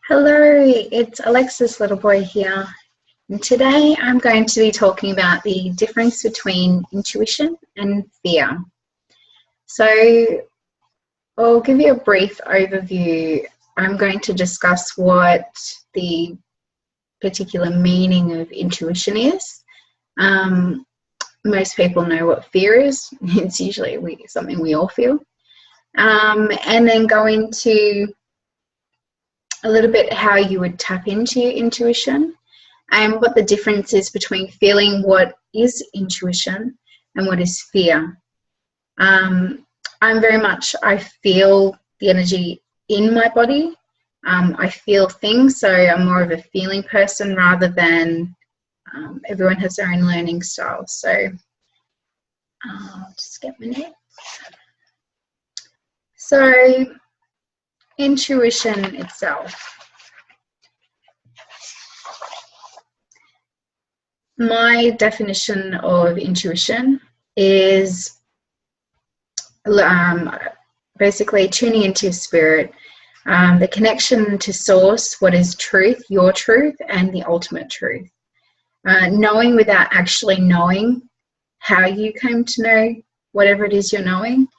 Hello, it's Alexis Littleboy here, and today I'm going to be talking about the difference between intuition and fear. So I'll give you a brief overview. I'm going to discuss what the particular meaning of intuition is. Most people know what fear is. It's usually something we all feel. And then go into a little bit how you would tap into your intuition and what the difference is between feeling what is intuition and what is fear. I feel the energy in my body. I feel things, so I'm more of a feeling person rather than everyone has their own learning style. So I'll just get my notes. So intuition itself. My definition of intuition is basically tuning into your spirit, the connection to source, what is truth, your truth, and the ultimate truth. Knowing without actually knowing how you came to know whatever it is you're knowing.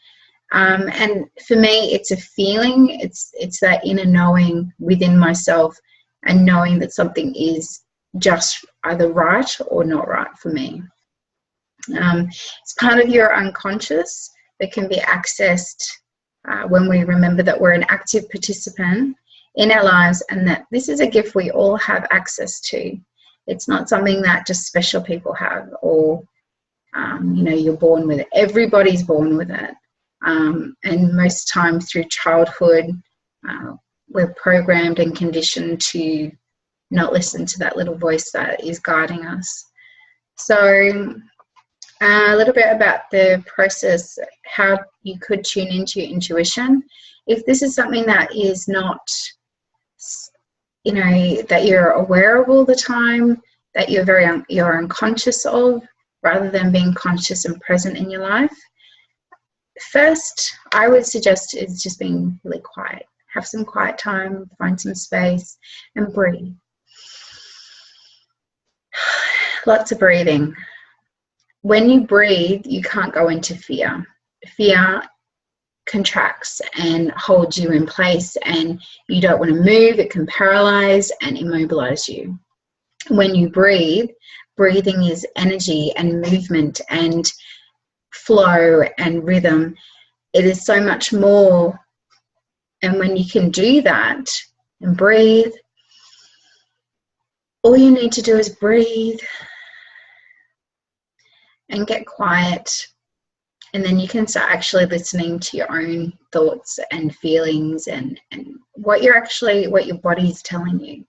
And for me, it's a feeling, it's that inner knowing within myself and knowing that something is just either right or not right for me. It's part of your unconscious that can be accessed when we remember that we're an active participant in our lives and that this is a gift we all have access to. It's not something that just special people have or, you're born with it. Everybody's born with it. And most times through childhood, we're programmed and conditioned to not listen to that little voice that is guiding us. So a little bit about the process, how you could tune into your intuition. If this is something that is not, that you're aware of all the time, that you're unconscious of, rather than being conscious and present in your life, first, I would suggest is just being really quiet. Have some quiet time, find some space, and breathe. Lots of breathing. When you breathe, you can't go into fear. Fear contracts and holds you in place, and you don't want to move. It can paralyze and immobilize you. When you breathe, breathing is energy and movement and flow and rhythm. It is so much more. And when you can do that and breathe, all you need to do is breathe and get quiet, and then you can start actually listening to your own thoughts and feelings and what your body's telling you.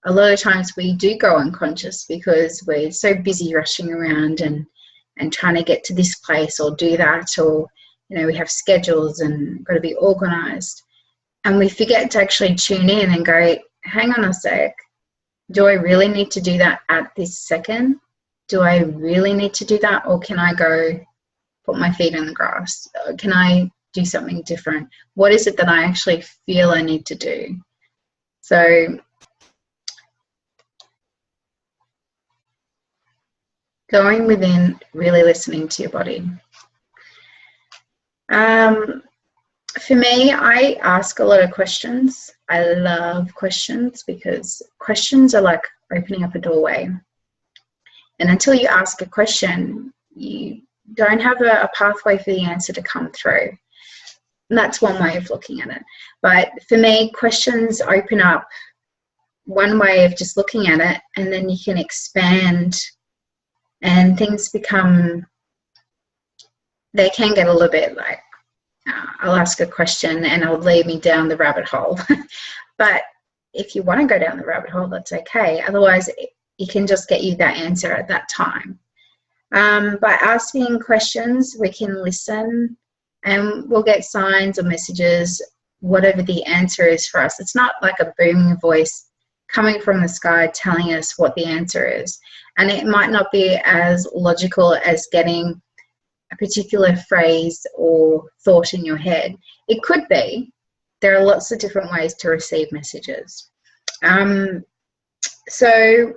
A lot of times we do go unconscious because we're so busy rushing around and trying to get to this place or do that, or we have schedules and got to be organized, and we forget to actually tune in and go, hang on a sec, do I really need to do that at this second? Do I really need to do that, or can I go put my feet in the grass? Can I do something different? What is it that I actually feel I need to do? So going within, really listening to your body. For me, I ask a lot of questions. I love questions because questions are like opening up a doorway. And until you ask a question, you don't have a pathway for the answer to come through. And that's one way of looking at it. But for me, questions open up one way of just looking at it, and then you can expand and things become, they can get a little bit like, I'll ask a question and it'll lead me down the rabbit hole. But if you want to go down the rabbit hole, that's okay. Otherwise, it can just get you that answer at that time. By asking questions, we can listen and we'll get signs or messages, whatever the answer is for us. It's not like a booming voice coming from the sky telling us what the answer is. And it might not be as logical as getting a particular phrase or thought in your head. It could be. There are lots of different ways to receive messages. So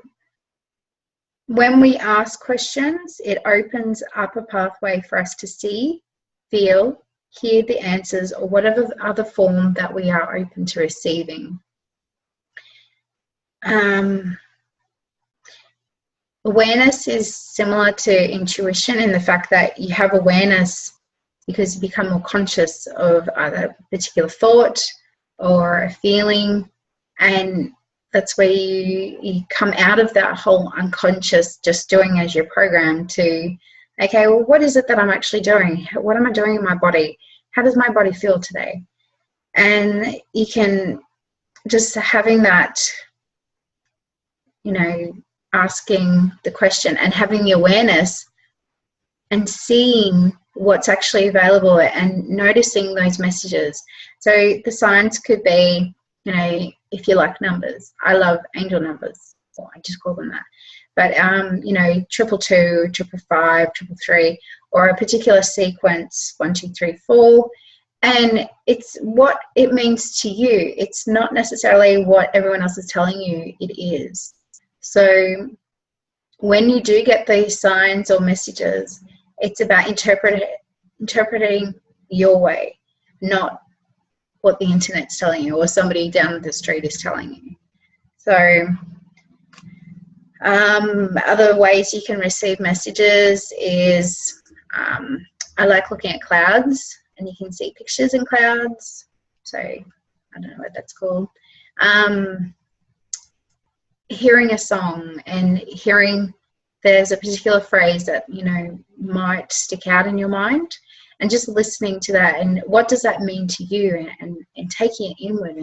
when we ask questions, it opens up a pathway for us to see, feel, hear the answers, or whatever other form that we are open to receiving. Awareness is similar to intuition in the fact that you have awareness because you become more conscious of either a particular thought or a feeling, and that's where you come out of that whole unconscious just doing as you're programmed to, okay, well, what is it that I'm actually doing? What am I doing in my body? How does my body feel today? And you can just having that, you know, asking the question and having the awareness and seeing what's actually available and noticing those messages. So the signs could be, you know, if you like numbers, I love angel numbers, or I just call them that. But, you know, 222, 555, 333, or a particular sequence, 1, 2, 3, 4. And it's what it means to you. It's not necessarily what everyone else is telling you it is. So when you do get these signs or messages, it's about interpreting your way, not what the internet's telling you or somebody down the street is telling you. So other ways you can receive messages is I like looking at clouds, and you can see pictures in clouds. So I don't know what that's called. Hearing a song and hearing there's a particular phrase that, you know, might stick out in your mind, and just listening to that and what does that mean to you, and taking it inward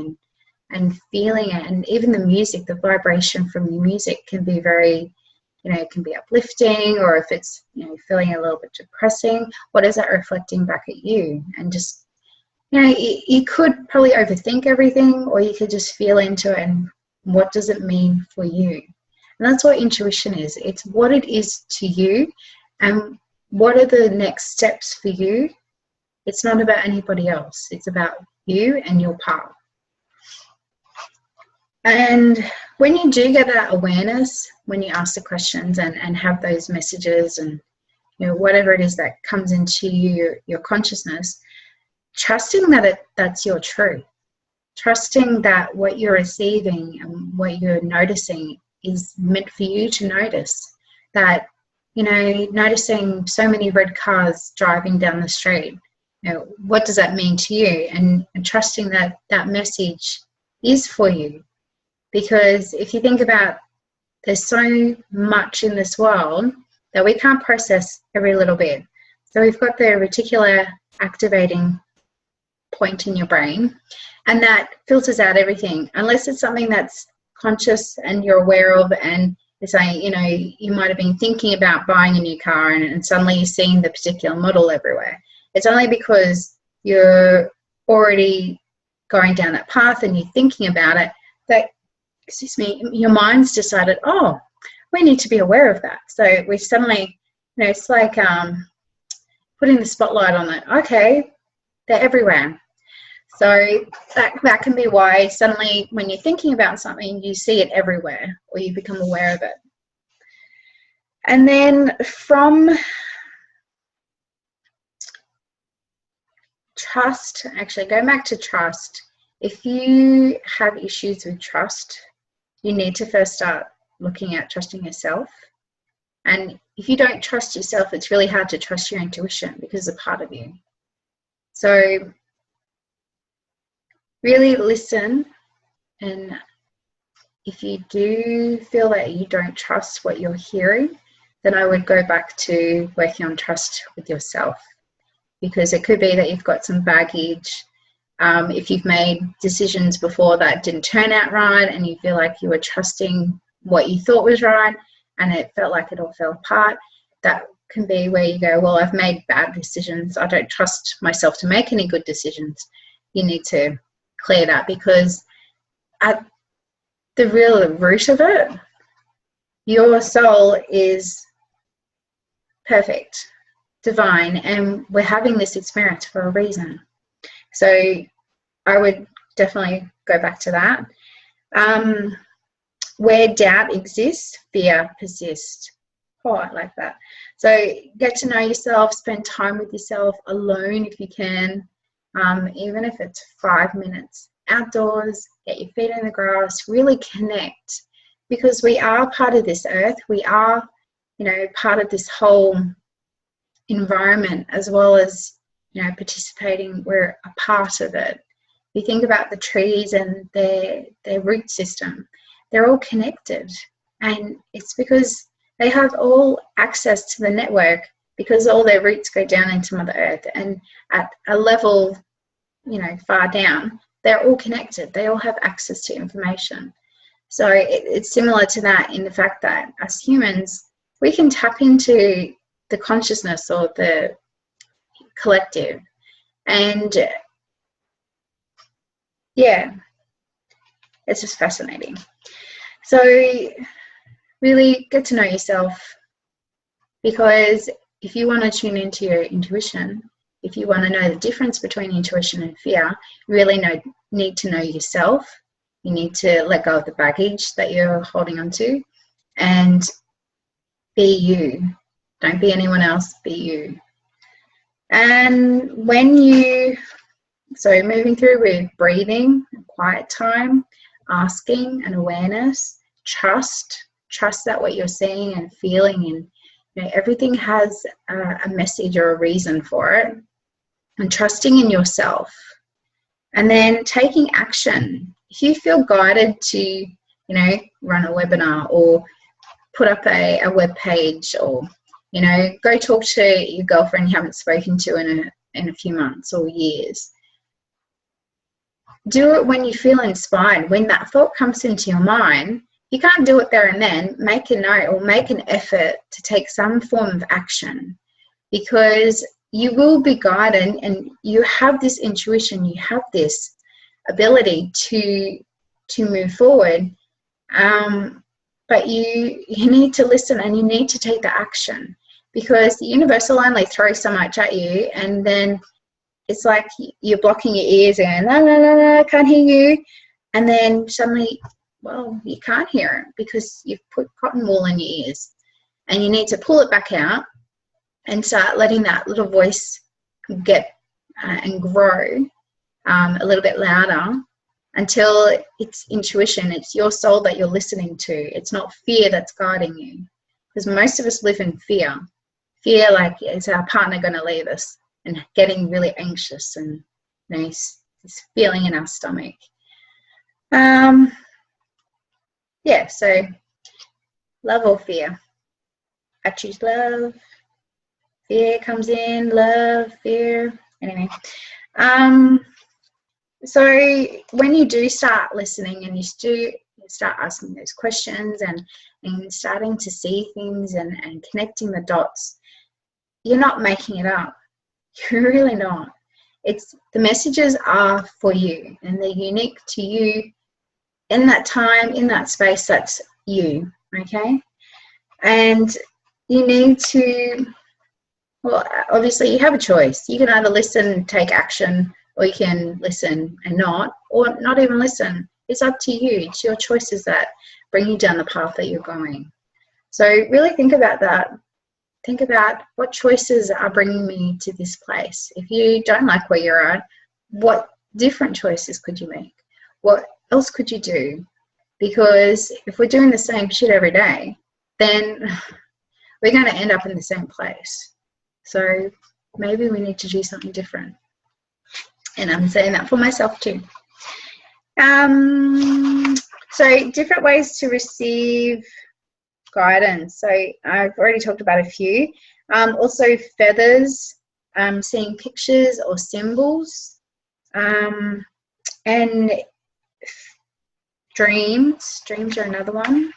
and feeling it. And even the music, the vibration from the music can be very, you know, it can be uplifting, or if it's, you know, feeling a little bit depressing, what is that reflecting back at you? And just, you know, you could probably overthink everything, or you could just feel into it and what does it mean for you. And that's what intuition is. It's what it is to you and what are the next steps for you. It's not about anybody else. It's about you and your path. And when you do get that awareness, when you ask the questions and have those messages and, you know, whatever it is that comes into you, your consciousness, trusting that that's your truth. Trusting that what you're receiving and what you're noticing is meant for you to notice. That, you know, noticing so many red cars driving down the street, you know, what does that mean to you? And trusting that that message is for you. Because if you think about, there's so much in this world that we can't process every little bit. So we've got the reticular activating point in your brain, and that filters out everything, unless it's something that's conscious and you're aware of, and it's like, you know, you might have been thinking about buying a new car and suddenly you're seeing the particular model everywhere. It's only because you're already going down that path and you're thinking about it that, excuse me, your mind's decided, oh, we need to be aware of that. So we suddenly, you know, it's like putting the spotlight on it. Okay, they're everywhere. So that can be why suddenly when you're thinking about something, you see it everywhere, or you become aware of it. And then from trust, actually going back to trust, if you have issues with trust, you need to first start looking at trusting yourself. And if you don't trust yourself, it's really hard to trust your intuition because it's a part of you. So really listen, and if you do feel that you don't trust what you're hearing, then I would go back to working on trust with yourself, because it could be that you've got some baggage. If you've made decisions before that didn't turn out right and you feel like you were trusting what you thought was right and it felt like it all fell apart, that can be where you go, well, I've made bad decisions. I don't trust myself to make any good decisions. You need to clear that, because at the real root of it, your soul is perfect, divine, and we're having this experience for a reason. So I would definitely go back to that. Where doubt exists, fear persists. Oh, I like that. So get to know yourself, spend time with yourself alone if you can, even if it's 5 minutes outdoors, get your feet in the grass, really connect, because we are part of this earth. We are, part of this whole environment, as well as, participating. We're a part of it. You think about the trees and their root system, they're all connected, and it's because they have all access to the network, because all their roots go down into Mother Earth, and at a level, far down, they're all connected. They all have access to information. So it's similar to that, in the fact that as humans, we can tap into the consciousness or the collective, and yeah, it's just fascinating. So really get to know yourself, because if you want to tune into your intuition, if you want to know the difference between intuition and fear, you really need to know yourself. You need to let go of the baggage that you're holding on to and be you. Don't be anyone else, be you. And so moving through with breathing, quiet time, asking and awareness, trust that what you're seeing and feeling, and everything has a message or a reason for it, and trusting in yourself. And then taking action. If you feel guided to, run a webinar or put up a web page, or, go talk to your girlfriend you haven't spoken to in a few months or years. Do it when you feel inspired. When that thought comes into your mind, you can't do it there and then. Make a note or make an effort to take some form of action, because you will be guided, and you have this intuition, you have this ability to move forward. But you need to listen, and you need to take the action, because the universe will only throw so much at you, and then it's like you're blocking your ears and no, I can't hear you. And then suddenly, well, you can't hear it because you've put cotton wool in your ears, and you need to pull it back out and start letting that little voice get and grow a little bit louder, until it's intuition. It's your soul that you're listening to. It's not fear that's guiding you, because most of us live in fear. Fear, like, is our partner going to leave us, and getting really anxious, and this feeling in our stomach. Yeah, so love or fear? I choose love. Fear comes in, love, fear. Anyway, so when you do start listening, and you start asking those questions, and starting to see things and connecting the dots, you're not making it up. You're really not. The messages are for you, and they're unique to you in that time, in that space. That's you, okay? And you need to, well, obviously you have a choice. You can either listen, take action, or you can listen and not, or not even listen. It's up to you. It's your choices that bring you down the path that you're going. So really think about that. Think about what choices are bringing me to this place. If you don't like where you're at, what different choices could you make? What else could you do? Because if we're doing the same shit every day, then we're going to end up in the same place. So maybe we need to do something different. And I'm saying that for myself too. So different ways to receive guidance. So I've already talked about a few. Also feathers, seeing pictures or symbols, and dreams are another one.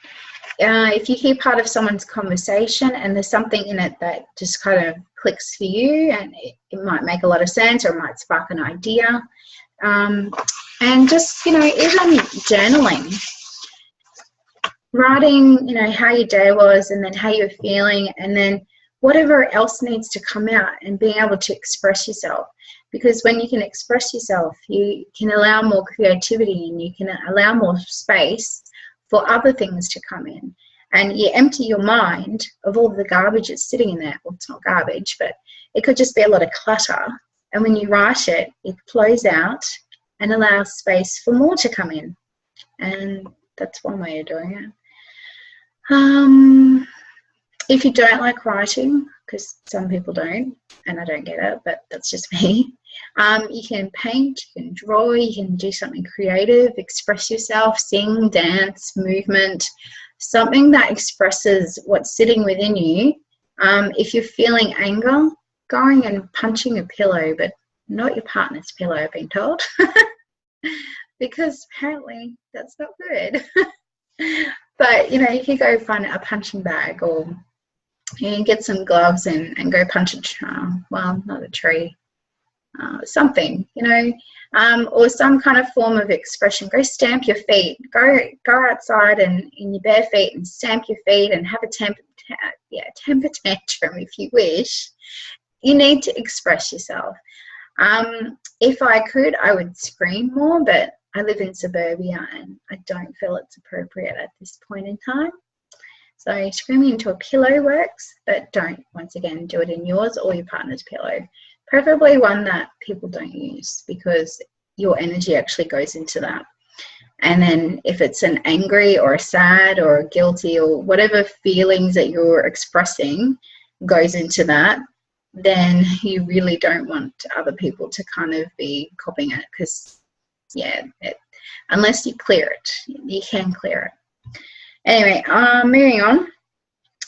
If you hear part of someone's conversation and there's something in it that just kind of clicks for you, and it might make a lot of sense, or it might spark an idea, and just, even journaling, writing, how your day was, and then how you're feeling, and then whatever else needs to come out, and being able to express yourself. because when you can express yourself, you can allow more creativity and you can allow more space for other things to come in. And you empty your mind of all the garbage that's sitting in there. Well, it's not garbage, but it could just be a lot of clutter. And when you write it, it flows out and allows space for more to come in. And that's one way of doing it. If you don't like writing, because some people don't, and I don't get it, but that's just me, you can paint, you can draw, you can do something creative, express yourself, sing, dance, movement, something that expresses what's sitting within you. If you're feeling anger, going and punching a pillow, but not your partner's pillow, I've been told, because apparently that's not good. But, you know, you could go find a punching bag, or you can get some gloves and go punch a tree. Well, not a tree. Something, you know, or some kind of form of expression. Go stamp your feet. Go outside and in your bare feet and stamp your feet and have a temper tantrum if you wish. You need to express yourself. If I could, I would scream more, but I live in suburbia and I don't feel it's appropriate at this point in time. So screaming into a pillow works, but don't, once again, do it in yours or your partner's pillow. Preferably one that people don't use, because your energy actually goes into that. And then if it's an angry or a sad or a guilty or whatever feelings that you're expressing goes into that, then you really don't want other people to kind of be copying it, because, yeah, unless you clear it, you can clear it. Anyway, moving on.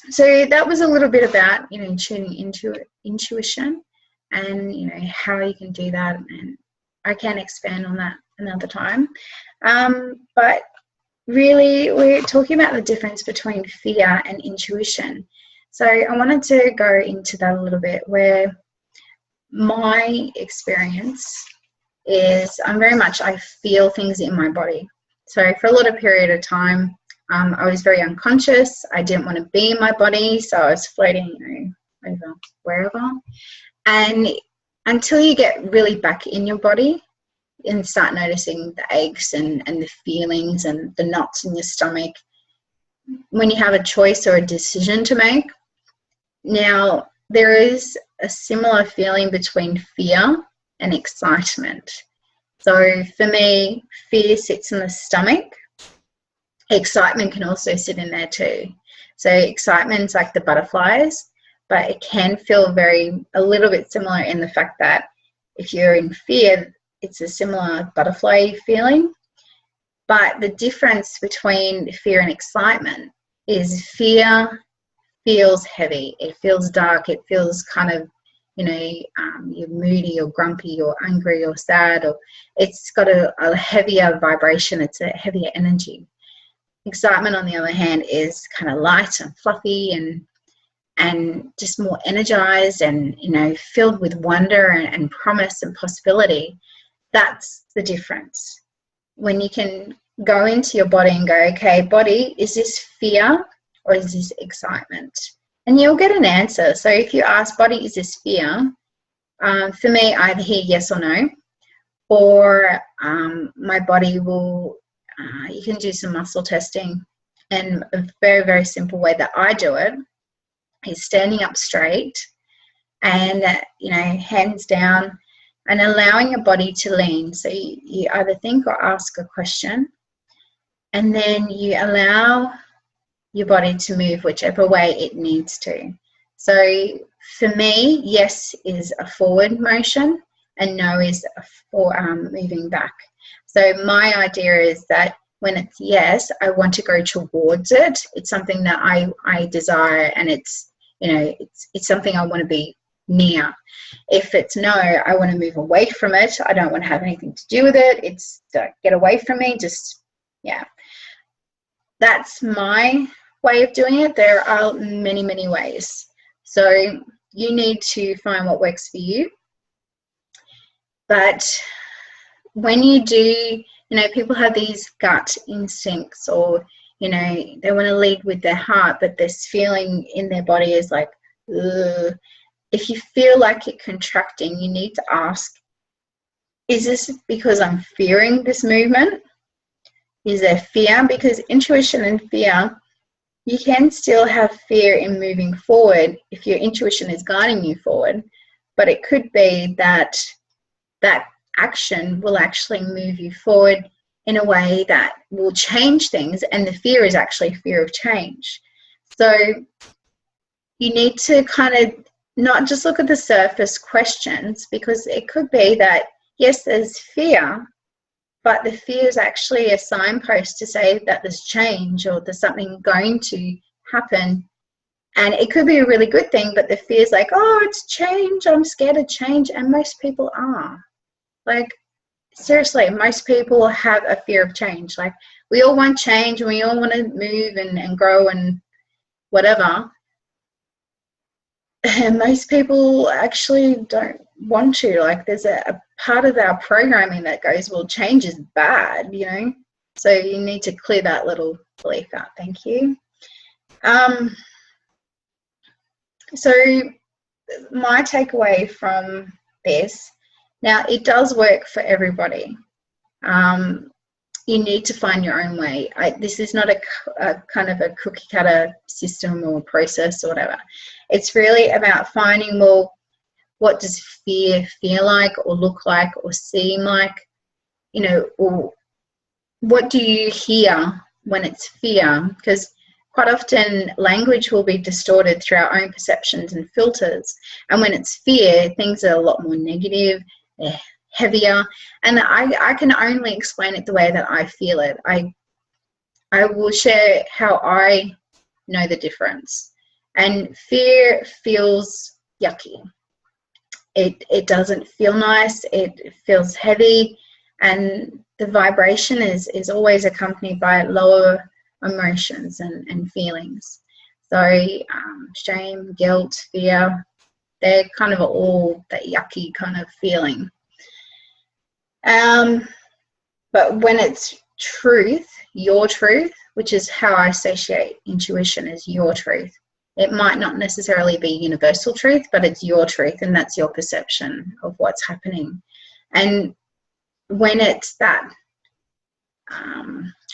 So that was a little bit about, you know, tuning into intuition and, you know, how you can do that. And I can expand on that another time. But really, we're talking about the difference between fear and intuition. So I wanted to go into that a little bit, where my experience is I feel things in my body. So for a lot of period of time, I was very unconscious. I didn't want to be in my body, so I was floating, you know, over wherever. And until you get really back in your body and start noticing the aches and the feelings and the knots in your stomach, when you have a choice or a decision to make. Now, there is a similar feeling between fear and excitement. So for me, fear sits in the stomach. Excitement can also sit in there too. So excitement's like the butterflies, but it can feel a little bit similar in the fact that if you're in fear, it's a similar butterfly feeling. But the difference between fear and excitement is fear feels heavy. It feels dark. It feels kind of, you know, you're moody or grumpy or angry or sad, or it's got a heavier vibration. It's a heavier energy. Excitement, on the other hand, is kind of light and fluffy and just more energized and, you know, filled with wonder and promise and possibility. That's the difference. When you can go into your body and go, okay, body, is this fear or is this excitement? And you'll get an answer. So if you ask body, is this fear? For me, I either hear yes or no, or my body will, you can do some muscle testing. And a very, very simple way that I do it is standing up straight and, you know, hands down, and allowing your body to lean. So you either think or ask a question, and then you allow your body to move whichever way it needs to. So for me, yes is a forward motion and no is for moving back. So my idea is that when it's yes, I want to go towards it. It's something that I desire, and it's, you know, it's something I want to be near. If it's no, I want to move away from it. I don't want to have anything to do with it. It's get away from me. Just, yeah. That's my way of doing it. There are many, many ways. So you need to find what works for you. But when you do, you know, people have these gut instincts, or, you know, they want to lead with their heart, but this feeling in their body is like, ugh. If you feel like it contracting, you need to ask, is this because I'm fearing this movement? Is there fear? Because intuition and fear, you can still have fear in moving forward if your intuition is guiding you forward, but it could be that that action will actually move you forward in a way that will change things, and the fear is actually fear of change. So you need to kind of not just look at the surface questions, because it could be that, yes, there's fear, but the fear is actually a signpost to say that there's change or there's something going to happen. And it could be a really good thing, but the fear is like, oh, it's change, I'm scared of change. And most people are. Like, seriously, most people have a fear of change. Like, we all want change and we all want to move and grow and whatever. And most people actually don't want to. Like, there's a part of our programming that goes, well, change is bad, you know. So you need to clear that little belief out. Thank you. So my takeaway from this, now it does work for everybody. You need to find your own way. This is not a kind of a cookie cutter system or process or whatever. It's really about finding, well, what does fear feel like or look like or seem like, you know, or what do you hear when it's fear? Because quite often language will be distorted through our own perceptions and filters. And when it's fear, things are a lot more negative, they're heavier. And I can only explain it the way that I feel it. I will share how I know the difference. And fear feels yucky. It doesn't feel nice. It feels heavy. And the vibration is always accompanied by lower emotions and feelings. So shame, guilt, fear, they're kind of all that yucky kind of feeling. But when it's truth, your truth, which is how I associate intuition as your truth, it might not necessarily be universal truth, but it's your truth, and that's your perception of what's happening. And when it's that,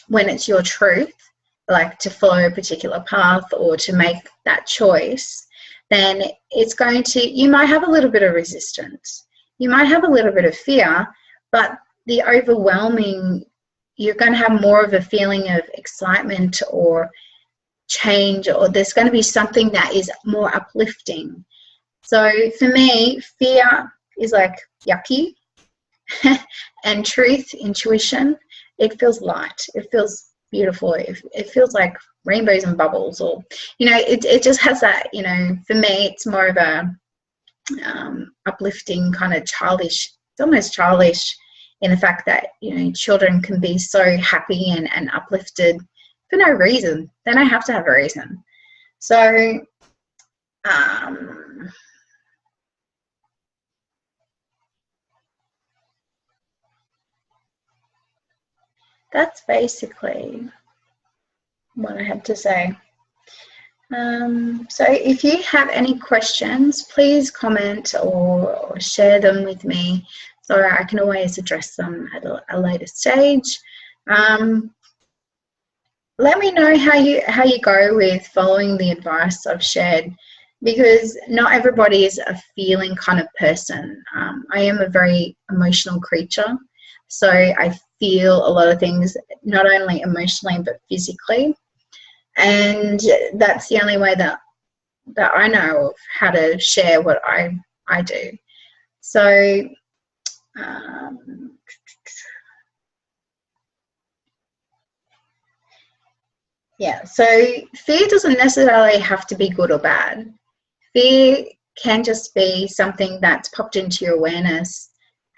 when it's your truth, like to follow a particular path or to make that choice, then it's going to, you might have a little bit of resistance. You might have a little bit of fear, but the overwhelming, you're going to have more of a feeling of excitement or change, or there's going to be something that is more uplifting. So for me, fear is like yucky, and truth, intuition, it feels light. It feels beautiful. It feels like rainbows and bubbles, or, you know, it just has that, you know, for me, it's more of a uplifting kind of childish, it's almost childish in the fact that, you know, children can be so happy and uplifted for no reason. They don't have to have a reason. So that's basically what I have to say. So if you have any questions, please comment or share them with me so I can always address them at a later stage. Let me know how you go with following the advice I've shared, because not everybody is a feeling kind of person. I am a very emotional creature, so I feel a lot of things, not only emotionally but physically, and that's the only way that I know of how to share what I do. So yeah, so fear doesn't necessarily have to be good or bad. Fear can just be something that's popped into your awareness,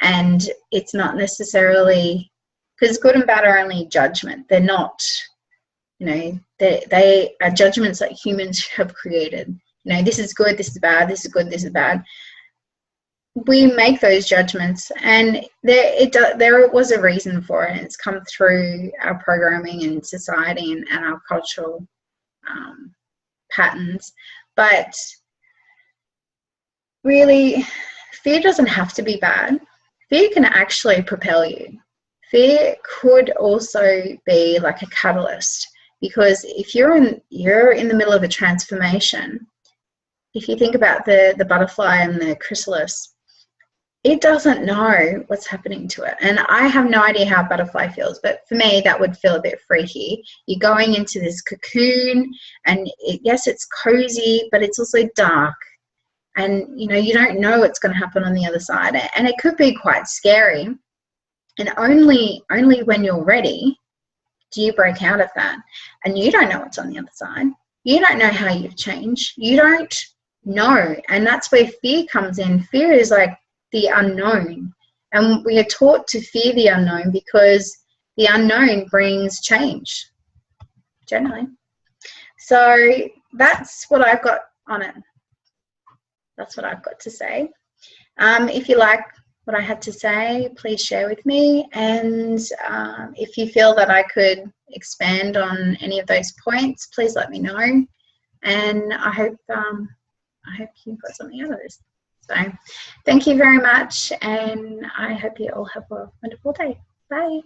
and it's not necessarily, because good and bad are only judgment. They're not, you know, they are judgments that humans have created. You know, this is good, this is bad, this is good, this is bad. We make those judgments, and there was a reason for it, and it's come through our programming and society and our cultural patterns. But really, fear doesn't have to be bad. fear can actually propel you. Fear could also be like a catalyst, because if you're in the middle of a transformation, if you think about the butterfly and the chrysalis, it doesn't know what's happening to it. And I have no idea how a butterfly feels, but for me, that would feel a bit freaky. You're going into this cocoon, and yes, it's cozy, but it's also dark. And, you know, you don't know what's going to happen on the other side. And it could be quite scary. And only when you're ready do you break out of that. And you don't know what's on the other side. You don't know how you've changed. You don't know. And that's where fear comes in. Fear is like the unknown. And we are taught to fear the unknown because the unknown brings change, generally. So that's what I've got on it. That's what I've got to say. If you like what I had to say, please share with me. And if you feel that I could expand on any of those points, please let me know. And I hope you got something out of this. So thank you very much, and I hope you all have a wonderful day. Bye.